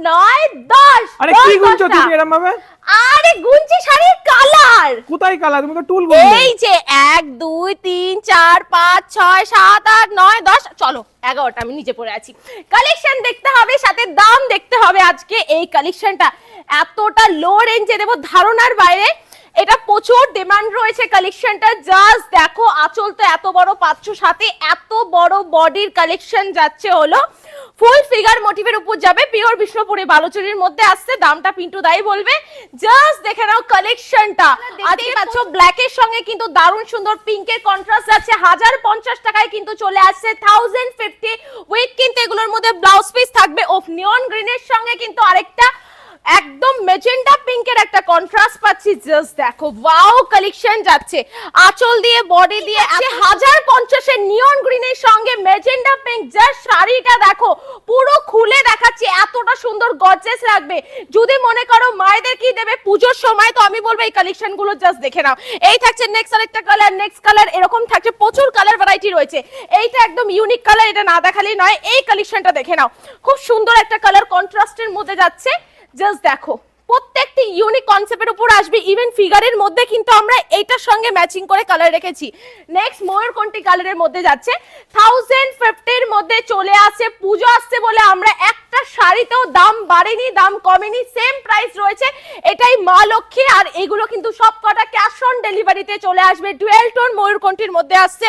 9 10। আরে কি গুনছো তুমি এরকম ভাবে? আরে গুনছি শাড়ির কালার। কোথায় কালার? তুমি তো টুল গুনলে। এই যে 1 2 3 4 5 6 7 8 9 10, চলো 11টা আমি নিচে পড়ে আছি। কালেকশন দেখতে হবে, সাথে দাম দেখতে হবে। আজকে এই কালেকশনটা এতটা লো রেঞ্জে দেব, ধারণার বাইরে। এটা প্রচুর ডিমান্ড রয়েছে কালেকশনটা। জাস্ট দেখো, আঁচল তো এত বড় পাচ্ছ, সাথে এত বড় বডির কালেকশন যাচ্ছে হলো ফুল ফিগার মোটিভের উপর যাবে, পিওর বিষ্ণুপুরি বালুচুরির মধ্যে আসছে। দামটা পিন্টু দাই বলবে। জাস্ট দেখে নাও কালেকশনটা। দেখতেই পাচ্ছ ব্ল্যাক এর সঙ্গে কিন্তু দারুণ সুন্দর পিঙ্কের কন্ট্রাস্ট আছে। 1050 টাকায় কিন্তু চলে আসছে 1050 উইথ কিন্তু এগুলোর মধ্যে ব্লাউজ পিস থাকবে অফ নিয়ন গ্রিনের সঙ্গে কিন্তু আরেকটা একদম মেজেন্ডা পিঙ্কের একটা কন্ট্রাস্ট পাচ্ছি। জাস্ট দেখো, ওয়াও কালেকশন যাচ্ছে। আঁচল দিয়ে বডি দিয়ে আছে 1050 এর নিয়ন গ্রিনের সঙ্গে মেজেন্ডা পিঙ্ক। জাস্ট শাড়িটা দেখো, পুরো খুলে দেখাচ্ছি, এতটা সুন্দর গর্জিয়াস লাগবে। যদি মনে করো মায়েদের কি দেবে পুজোর সময়, তো আমি বলবো এই কালেকশন গুলো জাস্ট দেখে নাও। এই থাকছে নেক্সট আরেকটা কালার, নেক্সট কালার এরকম থাকছে, প্রচুর কালার ভ্যারাইটি রয়েছে। এইটা একদম ইউনিক কালার, এটা না দেখালেই নয়। এই কালেকশনটা দেখে নাও, খুব সুন্দর একটা কালার কন্ট্রাস্টের মধ্যে যাচ্ছে। জাস্ট দেখো, প্রত্যেকটি ইউনিক কনসেপ্টের উপর আসবে। ইভেন ফিগারের মধ্যে কিন্তু আমরা এইটার সঙ্গে ম্যাচিং করে কালার রেখেছি। নেক্সট ময়ূরকণ্ঠী কালারের মধ্যে যাচ্ছে 1050 এর মধ্যে চলে আসে। পুজো আসছে বলে আমরা একটা শাড়িতেও দাম বাড়েনি, দাম কমেনি, সেম প্রাইস রয়েছে। এটাই মা লক্ষ্মী। আর এগুলো কিন্তু সব কটা ক্যাশ অন ডেলিভারিতে চলে আসবে। ডুয়েল টোন ময়ূরকণ্ঠীর মধ্যে আসছে।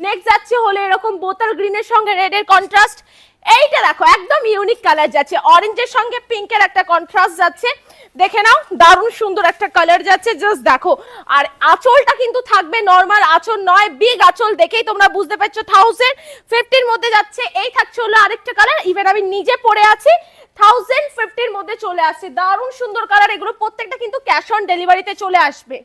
নেক্সট যাচ্ছে হলো এরকম বোতল গ্রিনের সঙ্গে রেডের কন্ট্রাস্ট। এইটা দেখো, একদম ইউনিক কালার যাচ্ছে, অরেঞ্জের সঙ্গে পিঙ্কের একটা কন্ট্রাস্ট যাচ্ছে। দেখে নাও, দারুণ সুন্দর একটা কালার যাচ্ছে। জাস্ট দেখো, আর আঁচলটা কিন্তু থাকবে নরমাল আঁচল নয়, বিগ আঁচল। দেখেই তোমরা বুঝতে পারছো 1050 এর মধ্যে যাচ্ছে। এই থাকছে হলো আরেকটা কালার, ইভেন আমি নিজে পরে আছি। 1050 এর মধ্যে চলে আসছে, দারুণ সুন্দর কালার। এগুলো প্রত্যেকটা কিন্তু ক্যাশ অন ডেলিভারিতে চলে আসবে।